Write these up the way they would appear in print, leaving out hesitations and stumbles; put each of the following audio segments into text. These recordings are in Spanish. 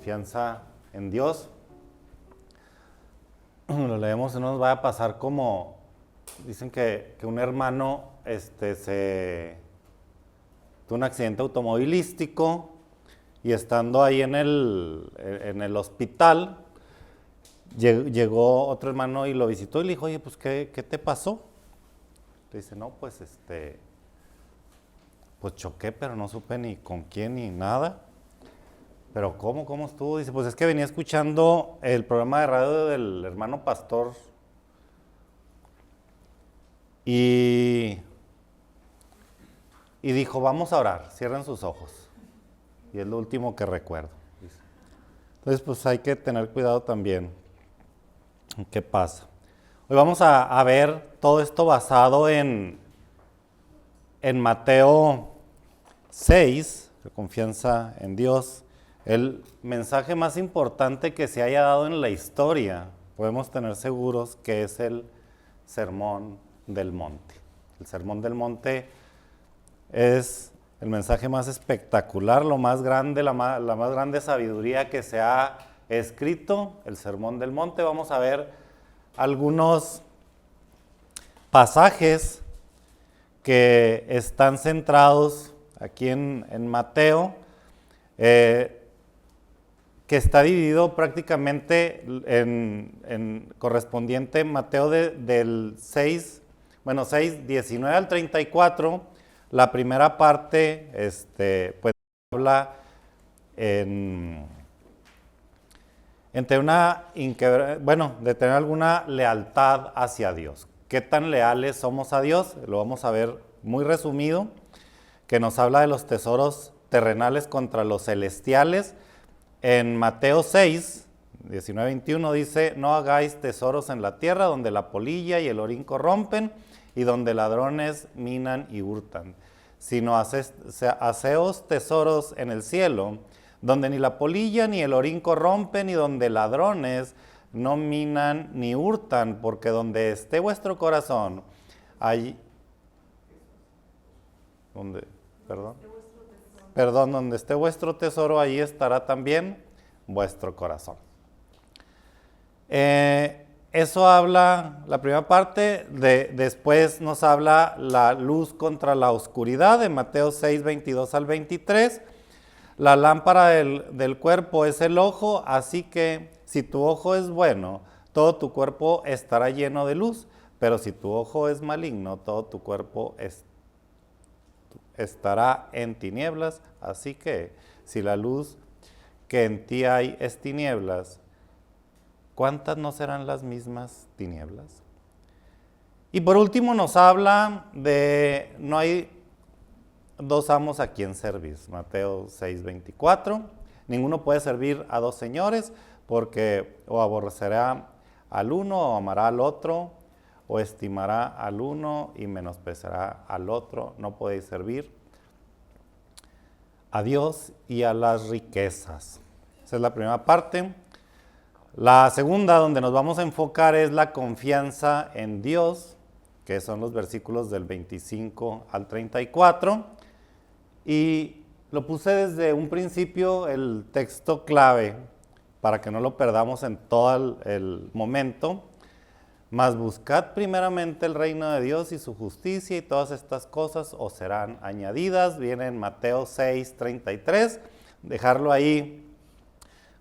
confianza en Dios. Lo leemos y no nos va a pasar como, dicen que un hermano tuvo un accidente automovilístico y estando ahí en el hospital, llegó otro hermano y lo visitó y le dijo, oye, pues, ¿qué te pasó? Le dice, no, pues, pues choqué, pero no supe ni con quién ni nada. Pero ¿cómo estuvo? Dice, pues es que venía escuchando el programa de radio del hermano pastor y dijo, vamos a orar, cierren sus ojos. Y es lo último que recuerdo. Dice. Entonces, pues hay que tener cuidado también. ¿Qué pasa? Hoy vamos a ver todo esto basado en Mateo 6, la confianza en Dios. El mensaje más importante que se haya dado en la historia, podemos tener seguros que es el Sermón del Monte. El Sermón del Monte es el mensaje más espectacular, lo más grande, la más grande sabiduría que se ha escrito, el Sermón del Monte. Vamos a ver algunos pasajes que están centrados aquí en Mateo, que está dividido prácticamente en correspondiente Mateo del 6, 19 al 34, la primera parte pues habla de tener alguna lealtad hacia Dios. ¿Qué tan leales somos a Dios? Lo vamos a ver muy resumido, que nos habla de los tesoros terrenales contra los celestiales. En Mateo 6, 19-21 dice, no hagáis tesoros en la tierra donde la polilla y el orín corrompen y donde ladrones minan y hurtan, sino haceos tesoros en el cielo, donde ni la polilla ni el orín corrompen y donde ladrones no minan ni hurtan, porque donde esté vuestro corazón, allí... donde esté vuestro tesoro, ahí estará también vuestro corazón. Eso habla, la primera parte, después nos habla la luz contra la oscuridad, en Mateo 6, 22 al 23. La lámpara del cuerpo es el ojo, así que si tu ojo es bueno, todo tu cuerpo estará lleno de luz, pero si tu ojo es maligno, todo tu cuerpo estará en tinieblas. Así que si la luz que en ti hay es tinieblas, ¿cuántas no serán las mismas tinieblas? Y por último nos habla de no hay dos amos a quien servir. Mateo 6:24. Ninguno puede servir a dos señores, porque o aborrecerá al uno o amará al otro, o estimará al uno y menospreciará al otro. No podéis servir a Dios y a las riquezas. Esa es la primera parte. La segunda, donde nos vamos a enfocar, es la confianza en Dios, que son los versículos del 25 al 34. Y lo puse desde un principio el texto clave, para que no lo perdamos en todo el momento. Mas buscad primeramente el reino de Dios y su justicia, y todas estas cosas os serán añadidas. Viene en Mateo 6:33. Dejarlo ahí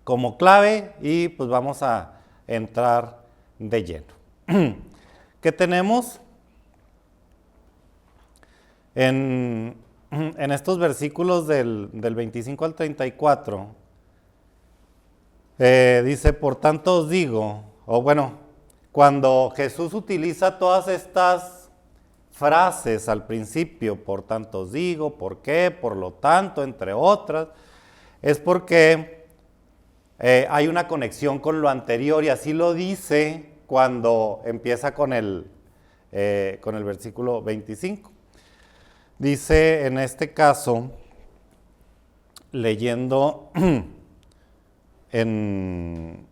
como clave y pues vamos a entrar de lleno. ¿Qué tenemos? En estos versículos del 25 al 34, dice, por tanto os digo, cuando Jesús utiliza todas estas frases al principio, por tanto os digo, por qué, por lo tanto, entre otras, es porque hay una conexión con lo anterior, y así lo dice cuando empieza con el versículo 25. Dice en este caso, leyendo en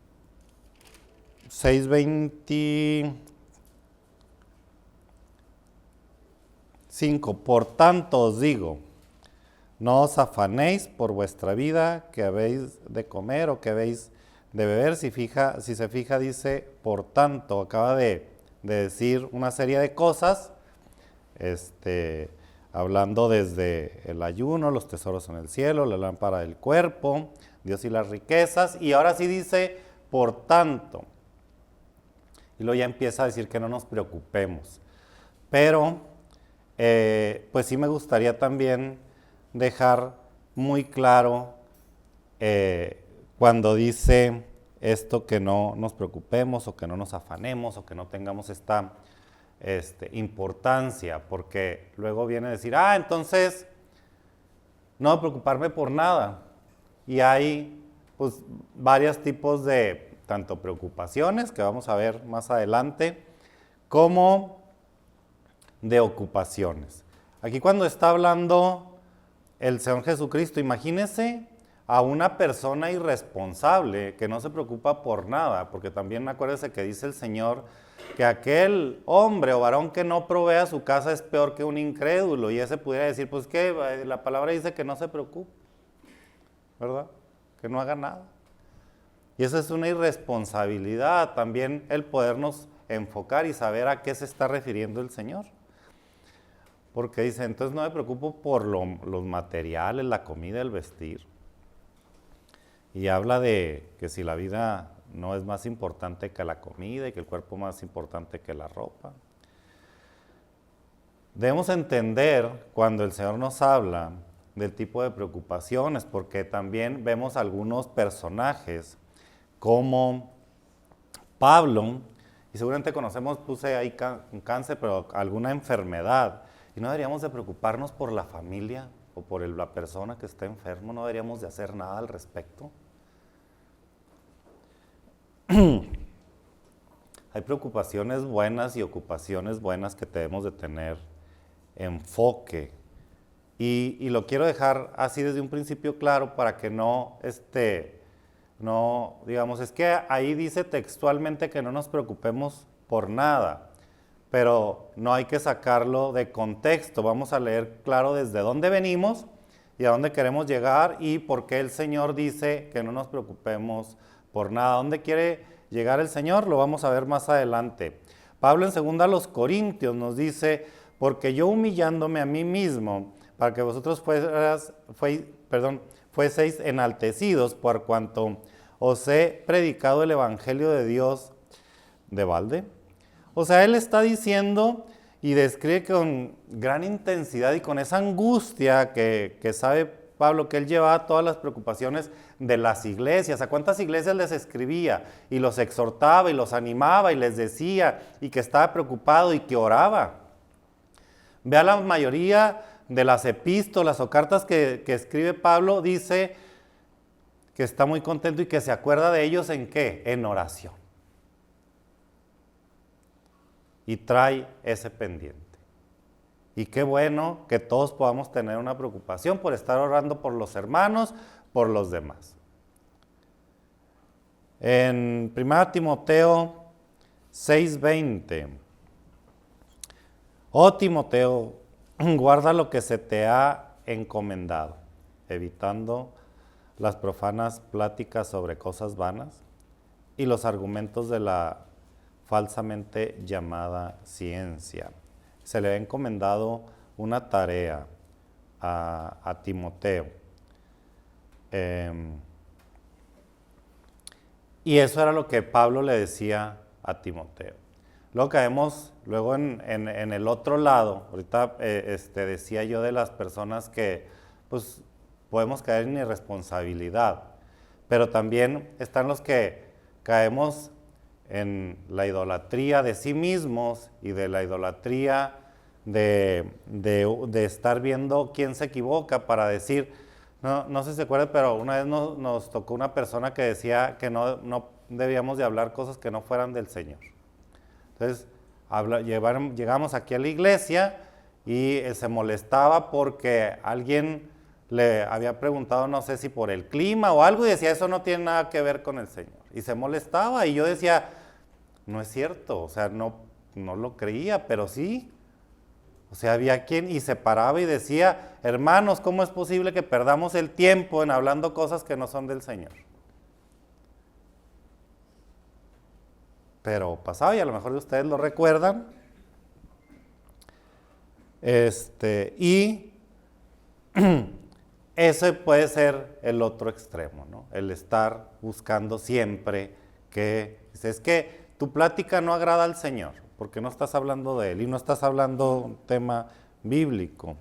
6:25, por tanto os digo, No os afanéis por vuestra vida, que habéis de comer o que habéis de beber. Si se fija, dice, por tanto, acaba de decir una serie de cosas, hablando desde el ayuno, los tesoros en el cielo, la lámpara del cuerpo, Dios y las riquezas, y ahora sí dice, por tanto. Y luego ya empieza a decir que no nos preocupemos. Pero, pues sí me gustaría también dejar muy claro cuando dice esto, que no nos preocupemos o que no nos afanemos o que no tengamos esta importancia, porque luego viene a decir, entonces no voy a preocuparme por nada. Y hay pues varios tipos de tanto preocupaciones, que vamos a ver más adelante, como de ocupaciones. Aquí cuando está hablando el Señor Jesucristo, imagínese a una persona irresponsable que no se preocupa por nada, porque también acuérdese que dice el Señor que aquel hombre o varón que no provea su casa es peor que un incrédulo, y ese pudiera decir, pues que la palabra dice que no se preocupe, ¿verdad? Que no haga nada. Y esa es una irresponsabilidad, también el podernos enfocar y saber a qué se está refiriendo el Señor. Porque dice, entonces no me preocupo por los materiales, la comida, el vestir. Y habla de que si la vida no es más importante que la comida y que el cuerpo más importante que la ropa. Debemos entender cuando el Señor nos habla del tipo de preocupaciones, porque también vemos algunos personajes como Pablo, y seguramente conocemos, puse ahí un cáncer, pero alguna enfermedad, y no deberíamos de preocuparnos por la familia o por la persona que está enfermo, no deberíamos de hacer nada al respecto. Hay preocupaciones buenas y ocupaciones buenas que debemos de tener enfoque. Y lo quiero dejar así desde un principio claro para que no, digamos, es que ahí dice textualmente que no nos preocupemos por nada, pero no hay que sacarlo de contexto. Vamos a leer claro desde dónde venimos y a dónde queremos llegar y por qué el Señor dice que no nos preocupemos por nada. ¿A dónde quiere llegar el Señor? Lo vamos a ver más adelante. Pablo en 2 Corintios nos dice, porque yo humillándome a mí mismo, para que vosotros fueseis enaltecidos por cuanto os he predicado el evangelio de Dios de balde. O sea, él está diciendo y describe con gran intensidad y con esa angustia que sabe Pablo que él llevaba todas las preocupaciones de las iglesias. ¿A cuántas iglesias les escribía? Y los exhortaba y los animaba y les decía y que estaba preocupado y que oraba. Vea la mayoría de las epístolas o cartas que escribe Pablo, dice que está muy contento y que se acuerda de ellos ¿en qué? En oración. Y trae ese pendiente. Y qué bueno que todos podamos tener una preocupación por estar orando por los hermanos, por los demás. En 1 Timoteo 6:20, oh Timoteo, guarda lo que se te ha encomendado, evitando las profanas pláticas sobre cosas vanas y los argumentos de la falsamente llamada ciencia. Se le ha encomendado una tarea a Timoteo. Y eso era lo que Pablo le decía a Timoteo. Luego caemos en el otro lado. Ahorita decía yo de las personas que pues podemos caer en irresponsabilidad, pero también están los que caemos en la idolatría de sí mismos y de la idolatría de estar viendo quién se equivoca para decir, no sé si se acuerdan, pero una vez nos tocó una persona que decía que no debíamos de hablar cosas que no fueran del Señor. Entonces llegamos aquí a la iglesia y se molestaba porque alguien le había preguntado, no sé si por el clima o algo, y decía, eso no tiene nada que ver con el Señor. Y se molestaba, y yo decía, no es cierto, o sea, no lo creía, pero sí. O sea, había quien y se paraba y decía, hermanos, ¿cómo es posible que perdamos el tiempo en hablando cosas que no son del Señor? Pero pasaba, y a lo mejor ustedes lo recuerdan. Y ese puede ser el otro extremo, ¿no? El estar buscando siempre que, es que tu plática no agrada al Señor, porque no estás hablando de Él y no estás hablando un tema bíblico.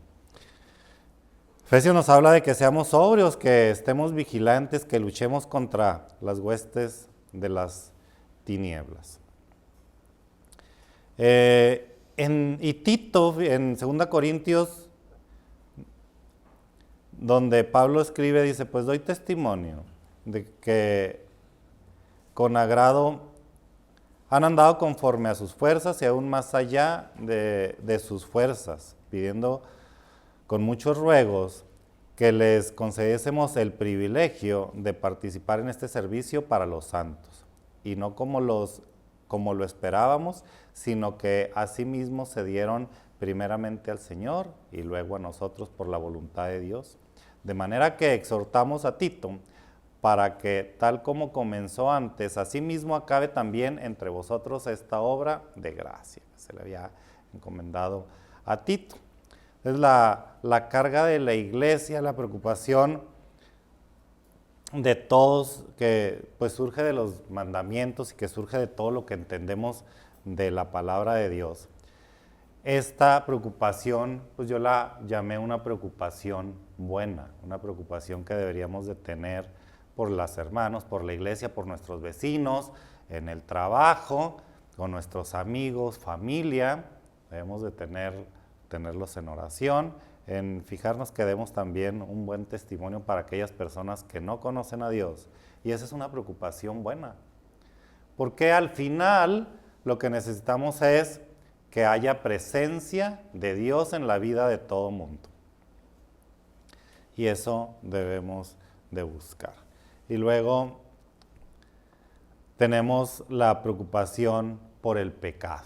Efesios nos habla de que seamos sobrios, que estemos vigilantes, que luchemos contra las huestes de las tinieblas. Y Tito, en 2 Corintios, donde Pablo escribe, dice, pues doy testimonio de que con agrado han andado conforme a sus fuerzas y aún más allá de sus fuerzas, pidiendo con muchos ruegos que les concediésemos el privilegio de participar en este servicio para los santos, y no como lo esperábamos, sino que asimismo se dieron primeramente al Señor y luego a nosotros por la voluntad de Dios. De manera que exhortamos a Tito para que tal como comenzó antes, asimismo acabe también entre vosotros esta obra de gracia. Se le había encomendado a Tito. Es la carga de la iglesia, la preocupación de todos, que pues surge de los mandamientos y que surge de todo lo que entendemos de la palabra de Dios. Esta preocupación, pues yo la llamé una preocupación buena, una preocupación que deberíamos de tener por los hermanos, por la iglesia, por nuestros vecinos, en el trabajo, con nuestros amigos, familia. Debemos de tenerlos en oración, en fijarnos que demos también un buen testimonio para aquellas personas que no conocen a Dios. Y esa es una preocupación buena, porque al final lo que necesitamos es que haya presencia de Dios en la vida de todo mundo. Y eso debemos de buscar. Y luego tenemos la preocupación por el pecado,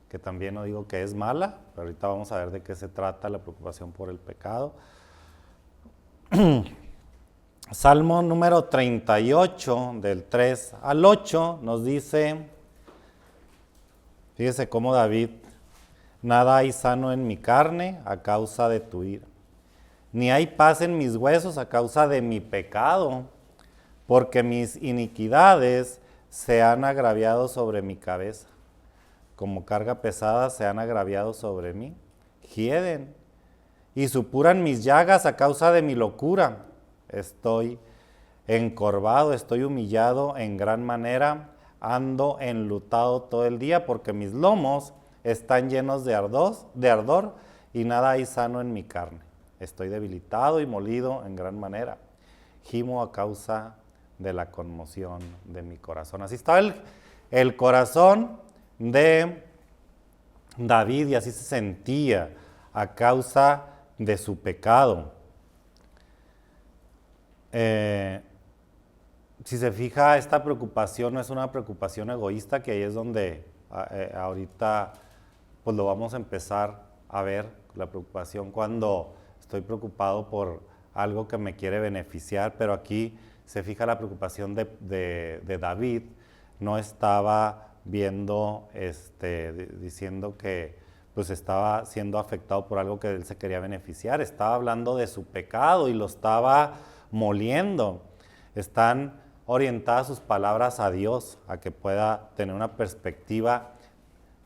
que también no digo que es mala, pero ahorita vamos a ver de qué se trata la preocupación por el pecado. Salmo número 38, del 3 al 8, nos dice, fíjese cómo David, nada hay sano en mi carne a causa de tu ira, ni hay paz en mis huesos a causa de mi pecado, porque mis iniquidades se han agraviado sobre mi cabeza. Como carga pesada se han agraviado sobre mí. Hieden y supuran mis llagas a causa de mi locura. Estoy encorvado, estoy humillado en gran manera, ando enlutado todo el día, porque mis lomos están llenos de ardor y nada hay sano en mi carne. Estoy debilitado y molido en gran manera. Gimo a causa de la conmoción de mi corazón. Así estaba el corazón de David, y así se sentía a causa de su pecado. Si se fija, esta preocupación no es una preocupación egoísta, que ahí es donde ahorita pues lo vamos a empezar a ver, la preocupación cuando estoy preocupado por algo que me quiere beneficiar, pero aquí se fija la preocupación de David. No estaba viendo, diciendo que pues estaba siendo afectado por algo que él se quería beneficiar, estaba hablando de su pecado y lo estaba moliendo. Están orientadas sus palabras a Dios, a que pueda tener una perspectiva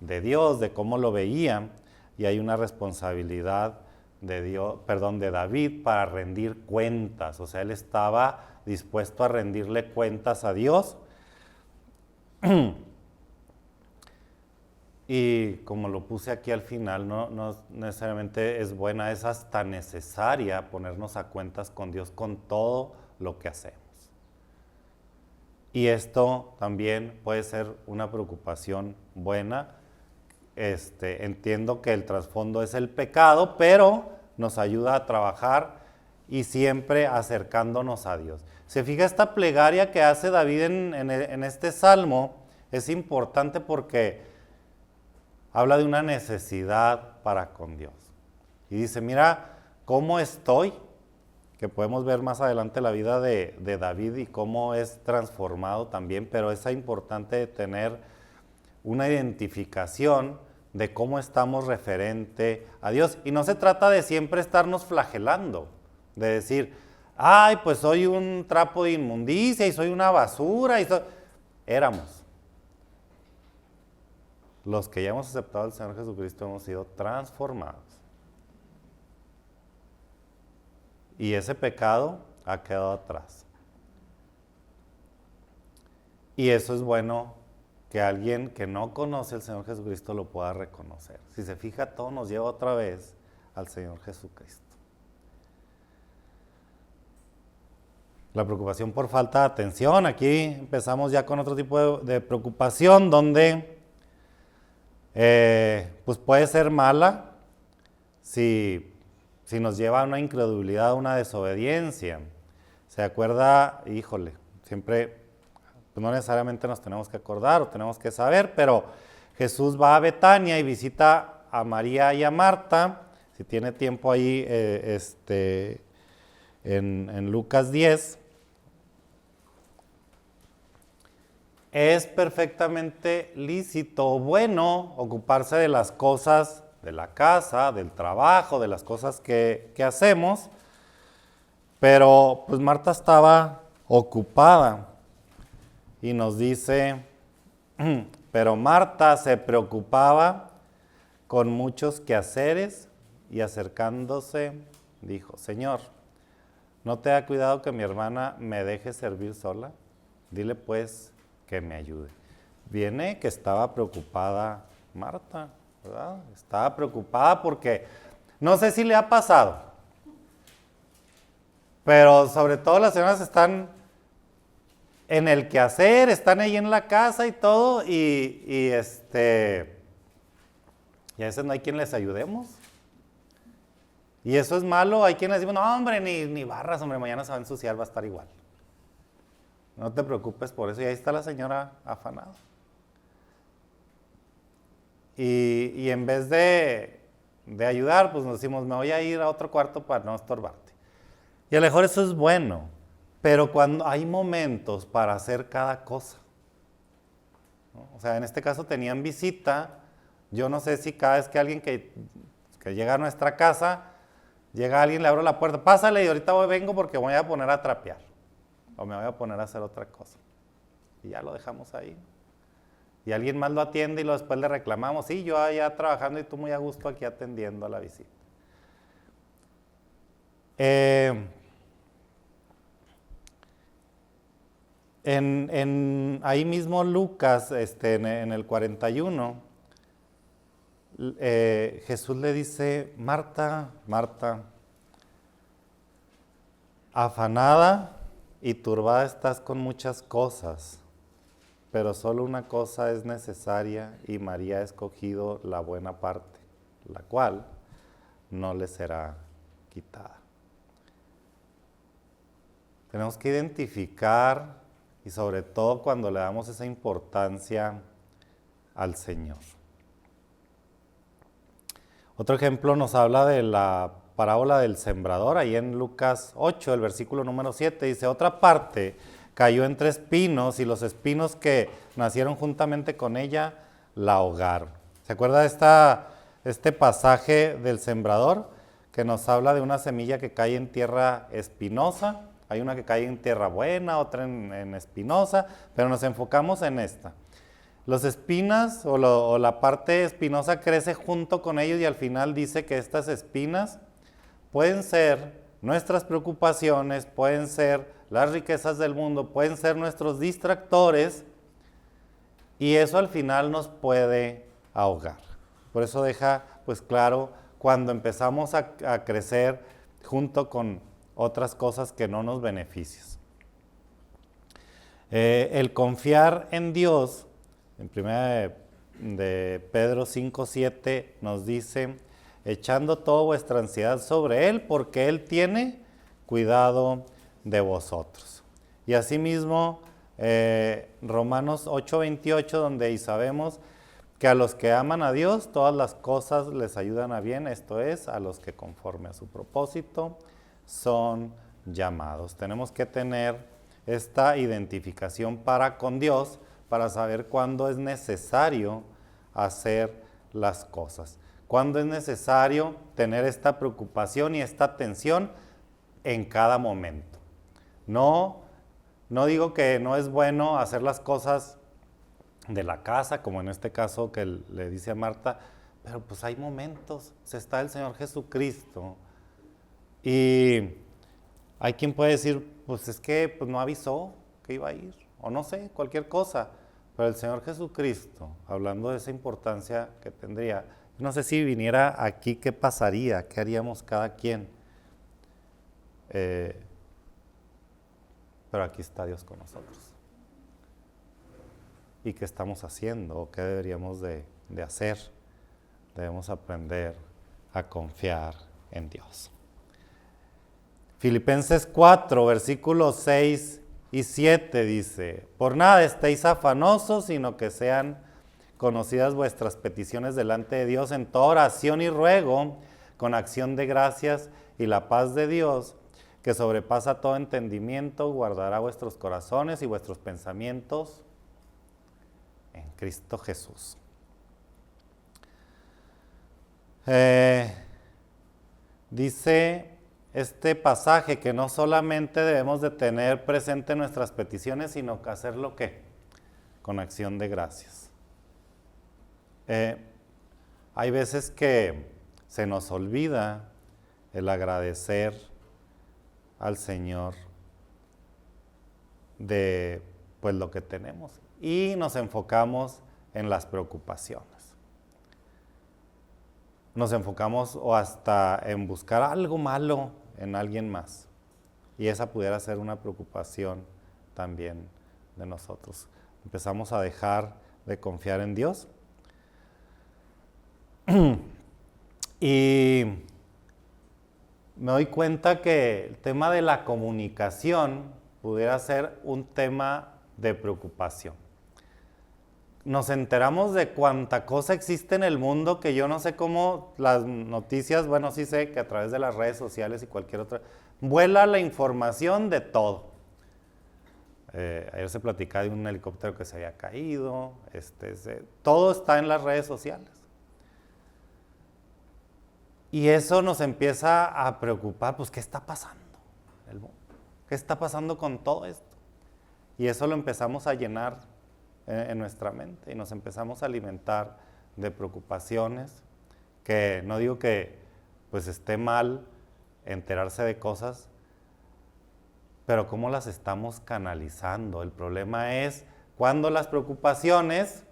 de Dios, de cómo lo veía, y hay una responsabilidad de David para rendir cuentas. O sea, él estaba dispuesto a rendirle cuentas a Dios. Y como lo puse aquí al final, no necesariamente es buena, es hasta necesaria ponernos a cuentas con Dios con todo lo que hacemos. Y esto también puede ser una preocupación buena. Entiendo que el trasfondo es el pecado, pero nos ayuda a trabajar y siempre acercándonos a Dios. Se fija, esta plegaria que hace David en este salmo es importante, porque habla de una necesidad para con Dios. Y dice, mira cómo estoy, que podemos ver más adelante la vida de David y cómo es transformado también, pero es importante tener una identificación de cómo estamos referente a Dios. Y no se trata de siempre estarnos flagelando, de decir, ay, pues soy un trapo de inmundicia y soy una basura. Éramos. Los que ya hemos aceptado al Señor Jesucristo hemos sido transformados. Y ese pecado ha quedado atrás. Y eso es bueno que alguien que no conoce al Señor Jesucristo lo pueda reconocer. Si se fija, todo nos lleva otra vez al Señor Jesucristo. La preocupación por falta de atención. Aquí empezamos ya con otro tipo de preocupación donde pues puede ser mala si nos lleva a una incredulidad, a una desobediencia. ¿Se acuerda? Híjole, siempre, pues no necesariamente nos tenemos que acordar o tenemos que saber, pero Jesús va a Betania y visita a María y a Marta. Si tiene tiempo ahí, en Lucas 10. Es perfectamente lícito, bueno, ocuparse de las cosas de la casa, del trabajo, de las cosas que hacemos, pero pues Marta estaba ocupada y nos dice, pero Marta se preocupaba con muchos quehaceres y acercándose dijo, Señor, ¿no te ha cuidado que mi hermana me deje servir sola? Dile pues que me ayude. Viene que estaba preocupada Marta, ¿verdad? Estaba preocupada porque, no sé si le ha pasado, pero sobre todo las señoras están en el quehacer, están ahí en la casa y todo, y a veces no hay quien les ayudemos. Y eso es malo, hay quienes dicen, no hombre, ni barras, hombre, mañana se va a ensuciar, va a estar igual. No te preocupes por eso, y ahí está la señora afanada. Y en vez de ayudar, pues nos decimos, me voy a ir a otro cuarto para no estorbarte. Y a lo mejor eso es bueno, pero cuando hay momentos para hacer cada cosa, ¿no? O sea, en este caso tenían visita, yo no sé si cada vez que alguien que llega a nuestra casa, llega alguien, le abro la puerta, pásale y ahorita vengo porque voy a poner a trapear, o me voy a poner a hacer otra cosa. Y ya lo dejamos ahí. Y alguien más lo atiende y después le reclamamos, sí, yo allá trabajando y tú muy a gusto aquí atendiendo a la visita. Ahí mismo Lucas, en el 41, Jesús le dice, Marta, Marta, afanada y turbada estás con muchas cosas, pero solo una cosa es necesaria y María ha escogido la buena parte, la cual no le será quitada. Tenemos que identificar, y sobre todo cuando le damos esa importancia al Señor. Otro ejemplo nos habla de la parábola del sembrador, ahí en Lucas 8, el versículo número 7, dice, otra parte cayó entre espinos y los espinos que nacieron juntamente con ella la ahogaron. ¿Se acuerda de este pasaje del sembrador que nos habla de una semilla que cae en tierra espinosa? Hay una que cae en tierra buena, otra en espinosa, pero nos enfocamos en esta. Los espinas o la parte espinosa crece junto con ellos y al final dice que estas espinas pueden ser nuestras preocupaciones, pueden ser las riquezas del mundo, pueden ser nuestros distractores y eso al final nos puede ahogar. Por eso deja pues claro cuando empezamos a crecer junto con otras cosas que no nos benefician. El confiar en Dios, en 1 de Pedro 5:7 nos dice, echando toda vuestra ansiedad sobre Él, porque Él tiene cuidado de vosotros. Y asimismo, Romanos 8:28, donde sabemos que a los que aman a Dios, todas las cosas les ayudan a bien, esto es, a los que conforme a su propósito son llamados. Tenemos que tener esta identificación para con Dios, para saber cuándo es necesario hacer las cosas. Cuándo es necesario tener esta preocupación y esta atención en cada momento. No digo que no es bueno hacer las cosas de la casa, como en este caso que le dice a Marta, pero pues hay momentos, está el Señor Jesucristo. Y hay quien puede decir, pues es que pues no avisó que iba a ir, o no sé, cualquier cosa. Pero el Señor Jesucristo, hablando de esa importancia que tendría, no sé si viniera aquí, ¿qué pasaría? ¿Qué haríamos cada quien? Pero aquí está Dios con nosotros. ¿Y qué estamos haciendo? ¿O qué deberíamos de hacer? Debemos aprender a confiar en Dios. Filipenses 4, versículos 6 y 7 dice, por nada estéis afanosos, sino que sean conocidas vuestras peticiones delante de Dios en toda oración y ruego, con acción de gracias, y la paz de Dios, que sobrepasa todo entendimiento, guardará vuestros corazones y vuestros pensamientos en Cristo Jesús. Dice este pasaje que no solamente debemos de tener presente nuestras peticiones, sino que hacerlo ¿qué? Con acción de gracias. Hay veces que se nos olvida el agradecer al Señor de pues lo que tenemos y nos enfocamos en las preocupaciones. Nos enfocamos o hasta en buscar algo malo en alguien más. Y esa pudiera ser una preocupación también de nosotros. Empezamos a dejar de confiar en Dios. Y me doy cuenta que el tema de la comunicación pudiera ser un tema de preocupación. Nos enteramos de cuánta cosa existe en el mundo que yo no sé cómo las noticias, bueno, sí sé que a través de las redes sociales y cualquier otra, vuela la información de todo. Ayer se platicaba de un helicóptero que se había caído, todo está en las redes sociales. Y eso nos empieza a preocupar, pues, ¿qué está pasando? ¿Qué está pasando con todo esto? Y eso lo empezamos a llenar en nuestra mente y nos empezamos a alimentar de preocupaciones, que no digo que pues esté mal enterarse de cosas, pero cómo las estamos canalizando. El problema es cuando las preocupaciones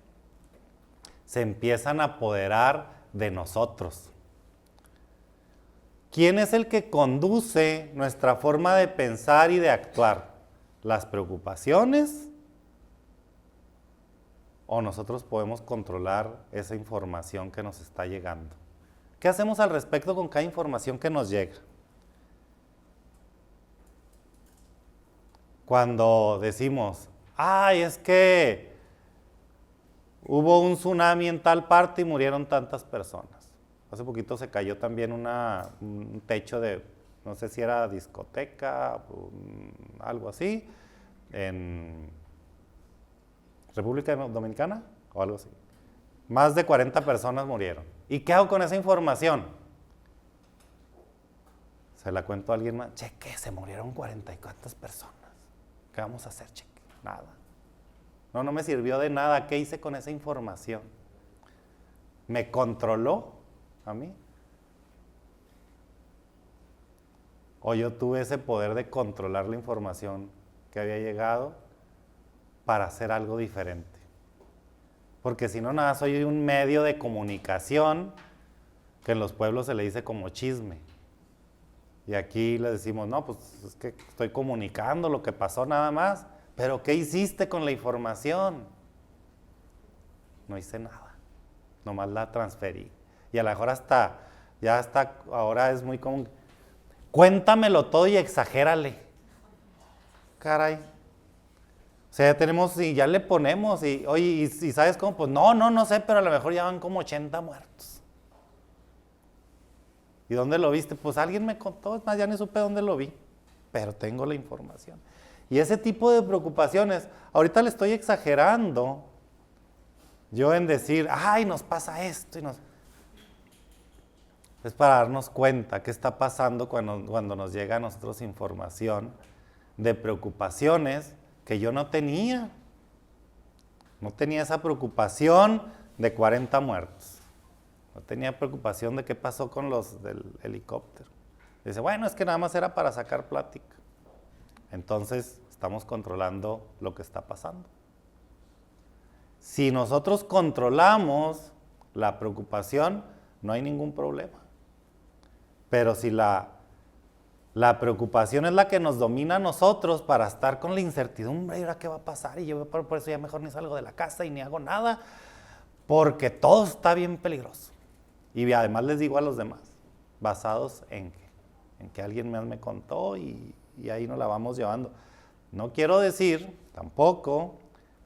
se empiezan a apoderar de nosotros. ¿Quién es el que conduce nuestra forma de pensar y de actuar? ¿Las preocupaciones? ¿O nosotros podemos controlar esa información que nos está llegando? ¿Qué hacemos al respecto con cada información que nos llega? Cuando decimos, ay, es que hubo un tsunami en tal parte y murieron tantas personas. Hace poquito se cayó también un techo de, no sé si era discoteca, algo así, en República Dominicana o algo así. Más de 40 personas murieron. ¿Y qué hago con esa información? Se la cuento a alguien más. Cheque, se murieron 40 y cuántas personas. ¿Qué vamos a hacer, cheque? Nada. No me sirvió de nada. ¿Qué hice con esa información? ¿Me controló a mí? ¿O yo tuve ese poder de controlar la información que había llegado para hacer algo diferente? Porque si no, nada, soy un medio de comunicación que en los pueblos se le dice como chisme. Y aquí le decimos, no, pues es que estoy comunicando lo que pasó nada más. Pero ¿qué hiciste con la información? No hice nada, nomás la transferí. Y a lo mejor ahora es muy común. Cuéntamelo todo y exagérale. Caray. O sea, ya tenemos y ya le ponemos y, oye, ¿y sabes cómo? Pues no sé, pero a lo mejor ya van como 80 muertos. ¿Y dónde lo viste? Pues alguien me contó, es más, ya ni supe dónde lo vi, pero tengo la información. Y ese tipo de preocupaciones, ahorita le estoy exagerando yo en decir, ay, nos pasa esto. Es para darnos cuenta qué está pasando cuando nos llega a nosotros información de preocupaciones que yo no tenía. No tenía esa preocupación de 40 muertos. No tenía preocupación de qué pasó con los del helicóptero. Dice, bueno, es que nada más era para sacar plática. Entonces, estamos controlando lo que está pasando. Si nosotros controlamos la preocupación, no hay ningún problema. Pero si la preocupación es la que nos domina a nosotros para estar con la incertidumbre, ¿y ahora qué va a pasar? Y yo por eso ya mejor ni salgo de la casa y ni hago nada, porque todo está bien peligroso. Y además les digo a los demás, basados en que alguien más me contó y ahí nos la vamos llevando. No quiero decir tampoco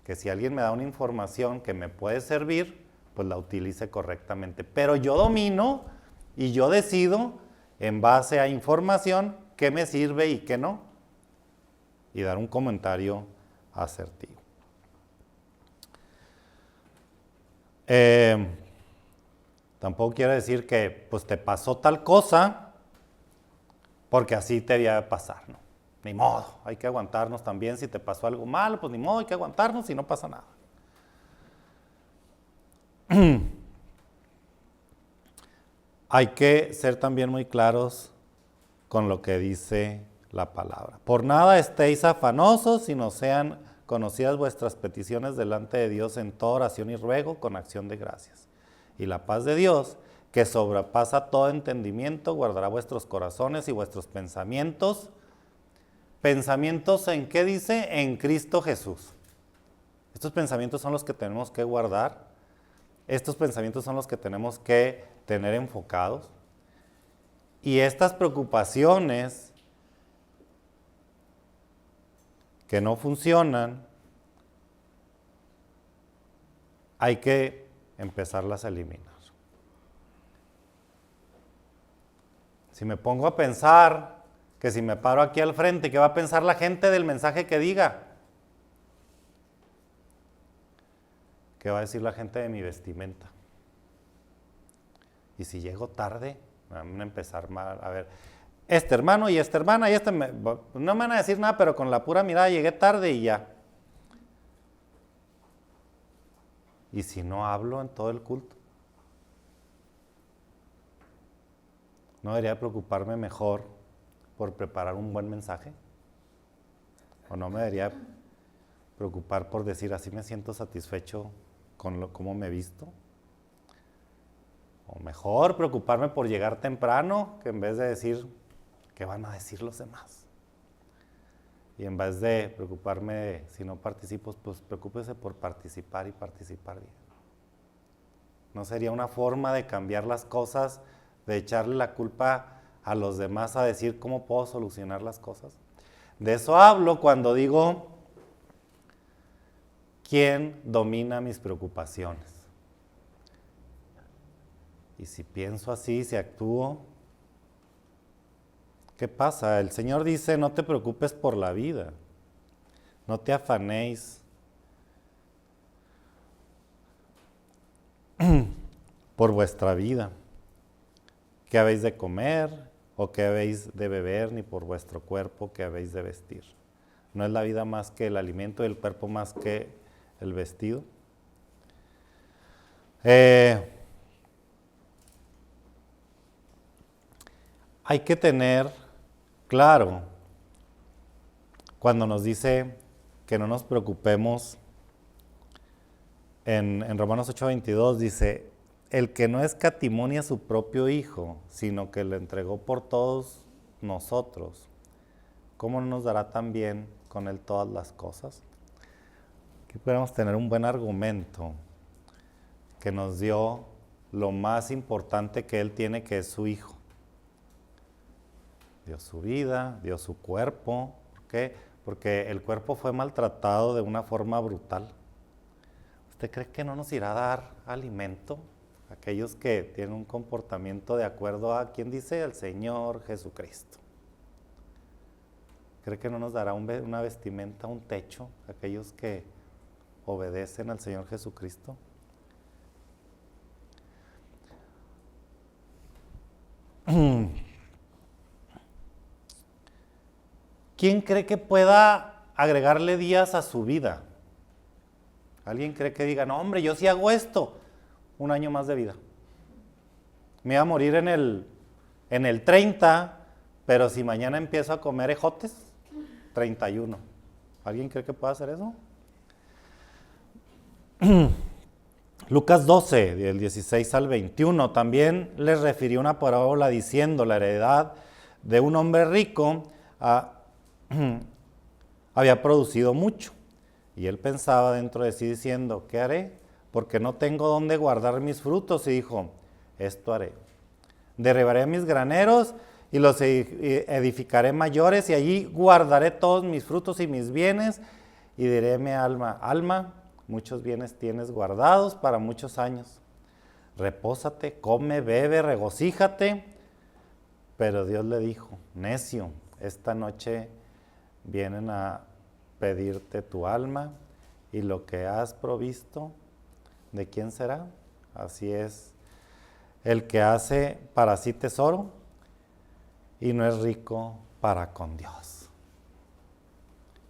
que si alguien me da una información que me puede servir, pues la utilice correctamente. Pero yo domino y yo decido en base a información qué me sirve y qué no. Y dar un comentario asertivo. Tampoco quiero decir que pues te pasó tal cosa porque así te debía pasar, ¿no? Ni modo, hay que aguantarnos también. Si te pasó algo malo, pues ni modo, hay que aguantarnos y no pasa nada. Hay que ser también muy claros con lo que dice la palabra. Por nada estéis afanosos, sino sean conocidas vuestras peticiones delante de Dios en toda oración y ruego con acción de gracias. Y la paz de Dios, que sobrepasa todo entendimiento, guardará vuestros corazones y vuestros pensamientos. ¿Pensamientos en qué dice? En Cristo Jesús. Estos pensamientos son los que tenemos que guardar. Estos pensamientos son los que tenemos que tener enfocados. Y estas preocupaciones que no funcionan, hay que empezarlas a eliminar. Si me pongo a pensar que si me paro aquí al frente, ¿qué va a pensar la gente del mensaje que diga? ¿Qué va a decir la gente de mi vestimenta? Y si llego tarde, me van a empezar mal. A ver, este hermano y esta hermana y no me van a decir nada, pero con la pura mirada llegué tarde y ya. ¿Y si no hablo en todo el culto? ¿No debería preocuparme mejor por preparar un buen mensaje? ¿O no me debería preocupar por decir así me siento satisfecho con cómo me he visto? O mejor preocuparme por llegar temprano que en vez de decir qué van a decir los demás. Y en vez de preocuparme si no participo, pues preocúpese por participar y participar bien. ¿No sería una forma de cambiar las cosas, de echarle la culpa a los demás a decir cómo puedo solucionar las cosas? De eso hablo cuando digo, ¿quién domina mis preocupaciones? Y si pienso así, si actúo, ¿qué pasa? El Señor dice, no te preocupes por la vida, no te afanéis por vuestra vida, qué habéis de comer o qué habéis de beber, ni por vuestro cuerpo qué habéis de vestir. ¿No es la vida más que el alimento y el cuerpo más que el vestido? Hay que tener claro, cuando nos dice que no nos preocupemos, en Romanos 8:22 dice, el que no escatimó a su propio Hijo, sino que lo entregó por todos nosotros, ¿cómo no nos dará también con Él todas las cosas? Aquí podemos tener un buen argumento que nos dio lo más importante que Él tiene, que es su Hijo. Dio su vida, dio su cuerpo. ¿Por qué? porque el cuerpo fue maltratado de una forma brutal. ¿Usted cree que no nos irá a dar alimento? Aquellos que tienen un comportamiento de acuerdo a, ¿quién dice? Al Señor Jesucristo. ¿Cree que no nos dará una vestimenta, un techo? Aquellos que obedecen al Señor Jesucristo. ¿Quién cree que pueda agregarle días a su vida? ¿Alguien cree que diga, no hombre, yo sí hago esto? Un año más de vida. Me voy a morir en el 30, pero si mañana empiezo a comer ejotes, 31. ¿Alguien cree que pueda hacer eso? Lucas 12, del 16 al 21, también les refirió una parábola diciendo, la heredad de un hombre rico había producido mucho. Y él pensaba dentro de sí diciendo, ¿qué haré? Porque no tengo dónde guardar mis frutos. Y dijo, esto haré. Derribaré mis graneros y los edificaré mayores y allí guardaré todos mis frutos y mis bienes. Y diré a mi alma, alma, muchos bienes tienes guardados para muchos años. Repósate, come, bebe, regocíjate. Pero Dios le dijo, necio, esta noche vienen a pedirte tu alma y lo que has provisto, ¿de quién será? Así es el que hace para sí tesoro y no es rico para con Dios.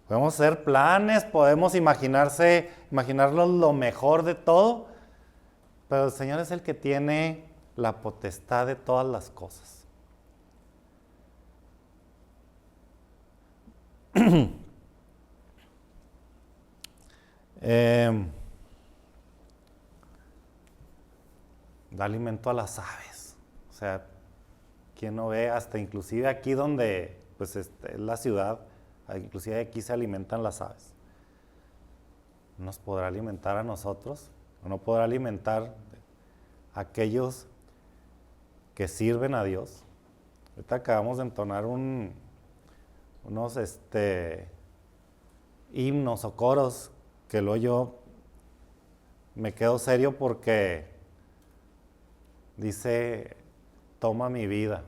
Podemos hacer planes, podemos imaginarnos lo mejor de todo, pero el Señor es el que tiene la potestad de todas las cosas. Da alimento a las aves. O sea, quien no ve, hasta inclusive aquí donde pues es la ciudad, inclusive aquí se alimentan las aves. ¿Nos podrá alimentar a nosotros? ¿O no podrá alimentar a aquellos que sirven a Dios? Ahorita acabamos de entonar unos himnos o coros que luego yo me quedo serio porque dice, toma mi vida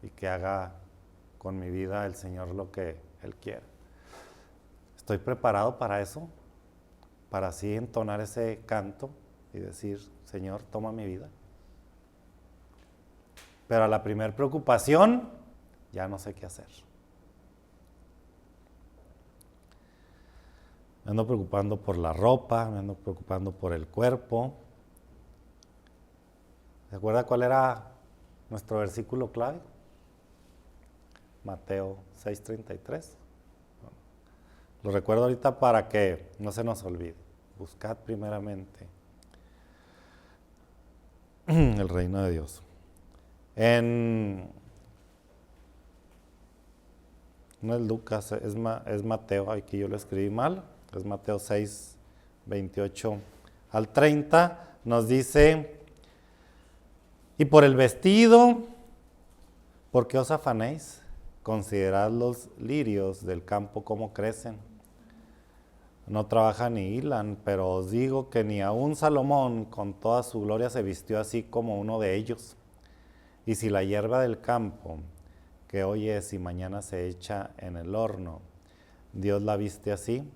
y que haga con mi vida el Señor lo que Él quiera. ¿Estoy preparado para eso? Para así entonar ese canto y decir, Señor, toma mi vida. Pero a la primer preocupación, ya no sé qué hacer. Me ando preocupando por la ropa, me ando preocupando por el cuerpo. ¿Se acuerda cuál era nuestro versículo clave? Mateo 6:33. Lo recuerdo ahorita para que no se nos olvide. Buscad primeramente el reino de Dios. No es Lucas, es Mateo, aquí yo lo escribí mal. Es Mateo 6:28 al 30. Nos dice, y por el vestido, ¿por qué os afanéis? Considerad los lirios del campo cómo crecen. No trabajan ni hilan, pero os digo que ni aun Salomón con toda su gloria se vistió así como uno de ellos. Y si la hierba del campo, que hoy es y mañana se echa en el horno, Dios la viste así,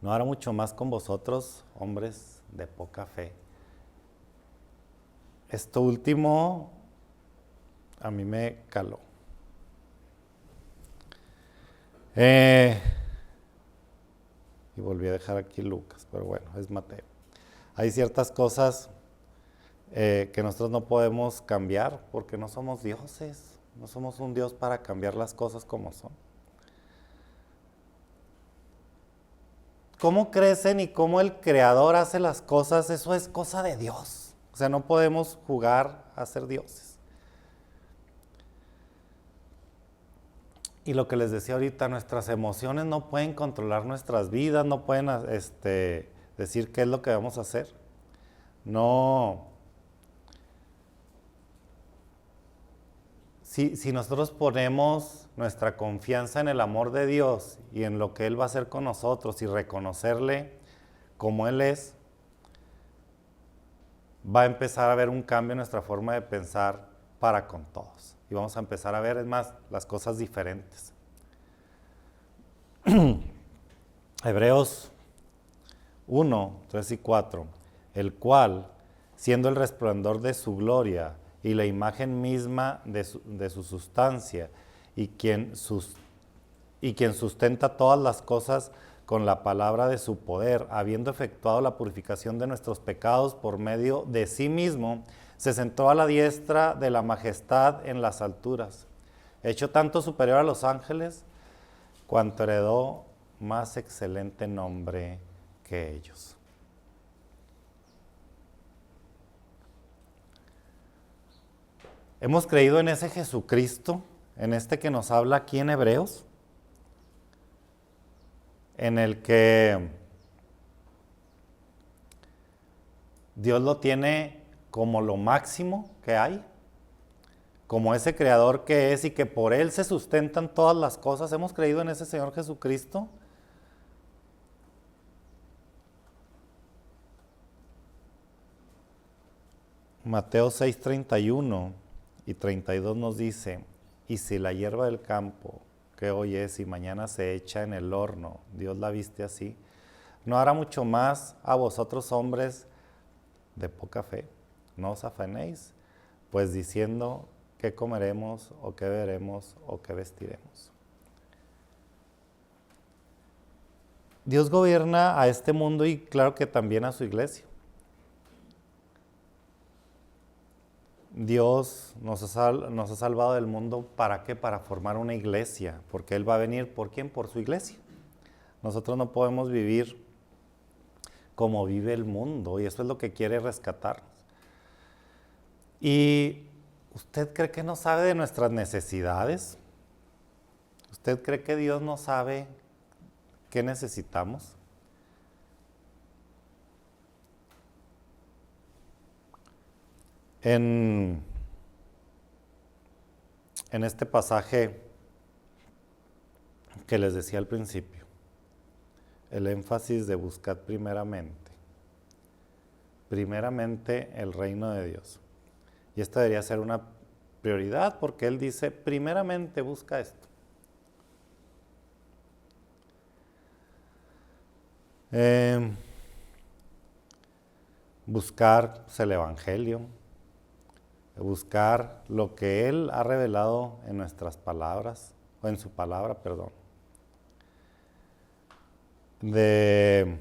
¿no hará mucho más con vosotros, hombres de poca fe? Esto último a mí me caló. Y volví a dejar aquí Lucas, pero bueno, es Mateo. Hay ciertas cosas que nosotros no podemos cambiar porque no somos dioses, no somos un Dios para cambiar las cosas como son. Cómo crecen y cómo el Creador hace las cosas, eso es cosa de Dios. O sea, no podemos jugar a ser dioses. Y lo que les decía ahorita, nuestras emociones no pueden controlar nuestras vidas, no pueden decir qué es lo que vamos a hacer. No. si nosotros ponemos nuestra confianza en el amor de Dios y en lo que Él va a hacer con nosotros y reconocerle como Él es, va a empezar a haber un cambio en nuestra forma de pensar para con todos. Y vamos a empezar a ver, es más, las cosas diferentes. Hebreos 1, 3 y 4, el cual, siendo el resplandor de su gloria y la imagen misma de su sustancia, y quien sustenta todas las cosas con la palabra de su poder, habiendo efectuado la purificación de nuestros pecados por medio de sí mismo, se sentó a la diestra de la majestad en las alturas, hecho tanto superior a los ángeles, cuanto heredó más excelente nombre que ellos. Hemos creído en ese Jesucristo, en este que nos habla aquí en Hebreos, en el que Dios lo tiene como lo máximo que hay, como ese creador que es y que por Él se sustentan todas las cosas. Hemos creído en ese Señor Jesucristo. Mateo 6, 31 y 32 nos dice, y si la hierba del campo que hoy es y mañana se echa en el horno, Dios la viste así, ¿no hará mucho más a vosotros hombres de poca fe? No os afanéis, pues diciendo qué comeremos o qué beberemos o qué vestiremos. Dios gobierna a este mundo y claro que también a su iglesia. Dios nos ha salvado del mundo, ¿para qué? Para formar una iglesia, porque Él va a venir, ¿por quién? Por su iglesia. Nosotros no podemos vivir como vive el mundo y eso es lo que quiere rescatarnos. ¿Y usted cree que no sabe de nuestras necesidades? ¿Usted cree que Dios no sabe qué necesitamos? En este pasaje que les decía al principio, el énfasis de buscar primeramente el reino de Dios. Y esta debería ser una prioridad porque Él dice, primeramente busca esto. Buscar el Evangelio, buscar lo que Él ha revelado en nuestras palabras, o en su palabra, perdón. De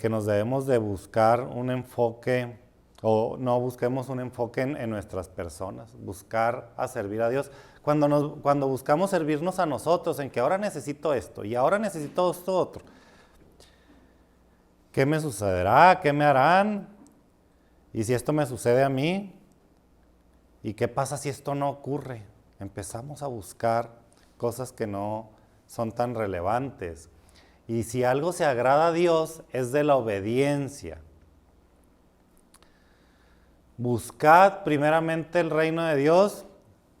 que nos debemos de buscar un enfoque, o no busquemos un enfoque en nuestras personas, buscar a servir a Dios. Cuando buscamos servirnos a nosotros, en que ahora necesito esto, y ahora necesito esto otro, ¿qué me sucederá? ¿Qué me harán? ¿Y si esto me sucede a mí? ¿Y qué pasa si esto no ocurre? Empezamos a buscar cosas que no son tan relevantes. Y si algo se agrada a Dios, es de la obediencia. Buscad primeramente el reino de Dios,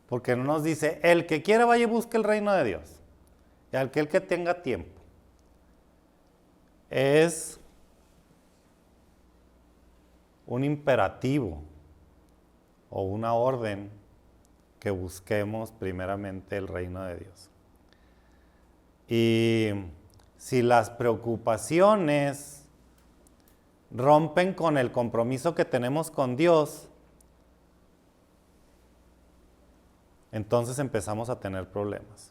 porque no nos dice, el que quiera vaya y busque el reino de Dios. Y aquel que tenga tiempo. Es un imperativo o una orden que busquemos primeramente el reino de Dios. Y si las preocupaciones rompen con el compromiso que tenemos con Dios, entonces empezamos a tener problemas.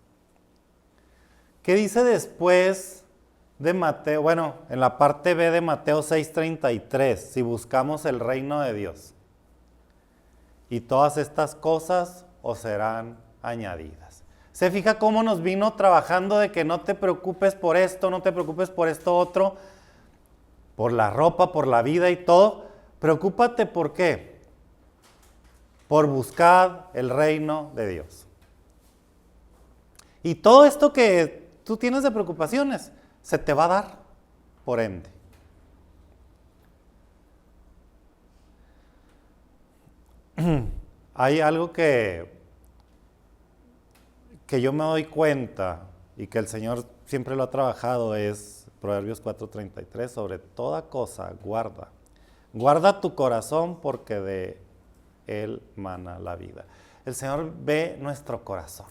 ¿Qué dice después de Mateo? Bueno, en la parte B de Mateo 6:33, si buscamos el reino de Dios. Y todas estas cosas os serán añadidas. ¿Se fija cómo nos vino trabajando de que no te preocupes por esto, no te preocupes por esto otro, por la ropa, por la vida y todo? Preocúpate, ¿por qué? Por buscar el reino de Dios. Y todo esto que tú tienes de preocupaciones, se te va a dar, por ende. Hay algo que yo me doy cuenta y que el Señor siempre lo ha trabajado, es Proverbios 4:33, sobre toda cosa guarda. Guarda tu corazón porque de él mana la vida. El Señor ve nuestro corazón.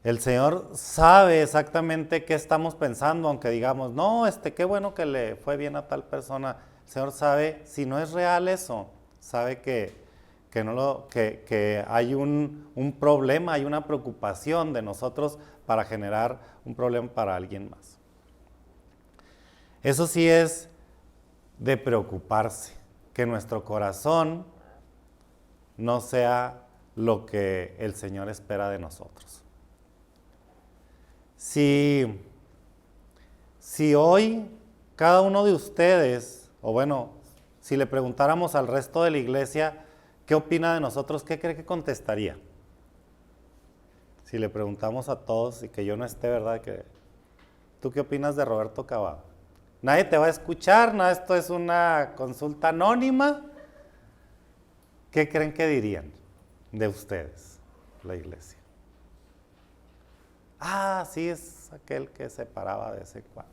El Señor sabe exactamente qué estamos pensando, aunque digamos, no, qué bueno que le fue bien a tal persona. El Señor sabe, si no es real eso, sabe que hay un problema, hay una preocupación de nosotros para generar un problema para alguien más. Eso sí es de preocuparse, que nuestro corazón no sea lo que el Señor espera de nosotros. Si hoy cada uno de ustedes, o bueno, si le preguntáramos al resto de la iglesia, ¿qué opina de nosotros? ¿Qué cree que contestaría? Si le preguntamos a todos y que yo no esté, ¿verdad? ¿Tú qué opinas de Roberto Cavada? Nadie te va a escuchar, nada, esto es una consulta anónima. ¿Qué creen que dirían de ustedes, la iglesia? Ah, sí, es aquel que se paraba de ese cuadro.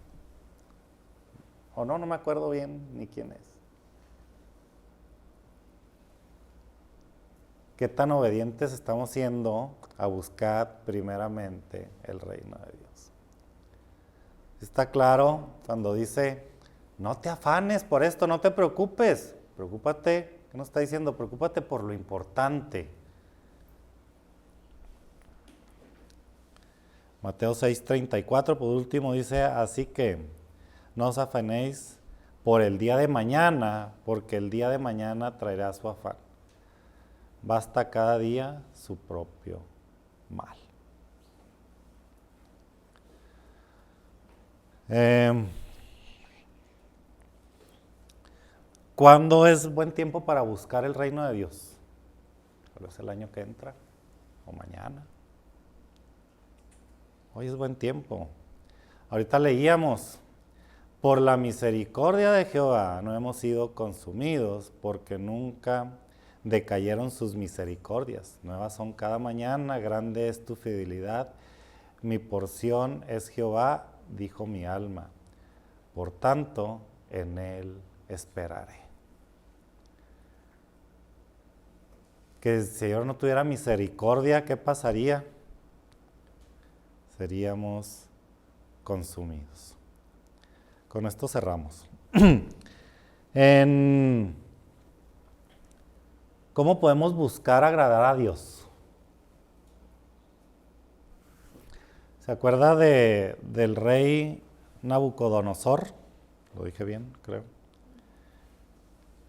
O no me acuerdo bien ni quién es. ¿Qué tan obedientes estamos siendo a buscar primeramente el reino de Dios? Está claro cuando dice, no te afanes por esto, no te preocupes. Preocúpate, ¿qué nos está diciendo? Preocúpate por lo importante. Mateo 6:34, por último, dice, así que no os afanéis por el día de mañana, porque el día de mañana traerá su afán. Basta cada día su propio mal. ¿Cuándo es buen tiempo para buscar el reino de Dios? ¿Cuál es el año que entra? ¿O mañana? Hoy es buen tiempo. Ahorita leíamos, por la misericordia de Jehová no hemos sido consumidos, porque nunca decayeron sus misericordias. Nuevas son cada mañana, grande es tu fidelidad. Mi porción es Jehová, dijo mi alma. Por tanto, en él esperaré. Que el Señor no tuviera misericordia, ¿qué pasaría? Seríamos consumidos. Con esto cerramos. ¿Cómo podemos buscar agradar a Dios? ¿Se acuerda del rey Nabucodonosor? Lo dije bien, creo.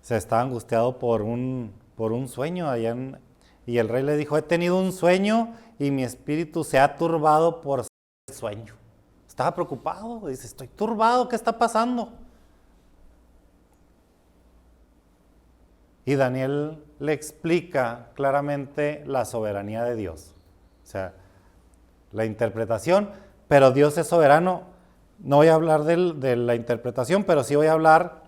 Se estaba angustiado por un sueño y el rey le dijo, he tenido un sueño y mi espíritu se ha turbado por el sueño. Estaba preocupado, dice, estoy turbado, ¿qué está pasando? Y Daniel le explica claramente la soberanía de Dios. O sea, la interpretación, pero Dios es soberano. No voy a hablar de la interpretación, pero sí voy a hablar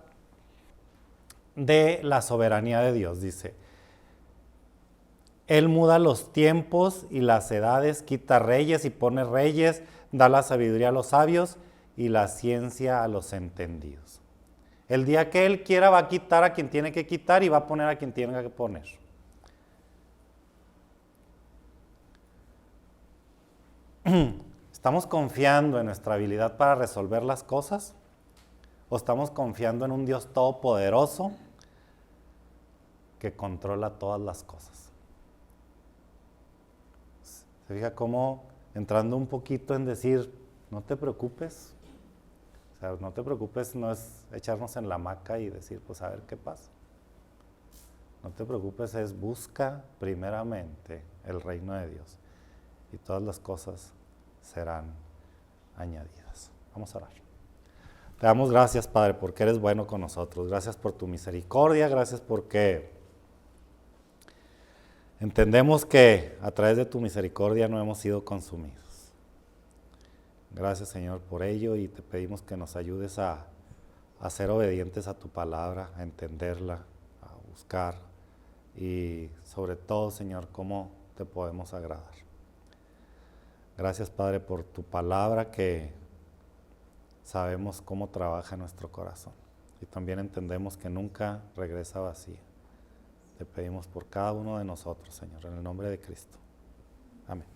de la soberanía de Dios. Dice, Él muda los tiempos y las edades, quita reyes y pone reyes, da la sabiduría a los sabios y la ciencia a los entendidos. El día que Él quiera va a quitar a quien tiene que quitar y va a poner a quien tiene que poner. ¿Estamos confiando en nuestra habilidad para resolver las cosas? ¿O estamos confiando en un Dios todopoderoso que controla todas las cosas? ¿Se fija cómo entrando un poquito en decir, no te preocupes? O sea, no te preocupes no es echarnos en la hamaca y decir, pues a ver qué pasa. No te preocupes, es busca primeramente el reino de Dios y todas las cosas serán añadidas. Vamos a orar. Te damos gracias, Padre, porque eres bueno con nosotros. Gracias por tu misericordia, gracias porque entendemos que a través de tu misericordia no hemos sido consumidos. Gracias, Señor, por ello y te pedimos que nos ayudes a ser obedientes a tu palabra, a entenderla, a buscar y sobre todo, Señor, cómo te podemos agradar. Gracias, Padre, por tu palabra que sabemos cómo trabaja en nuestro corazón y también entendemos que nunca regresa vacía. Te pedimos por cada uno de nosotros, Señor, en el nombre de Cristo. Amén.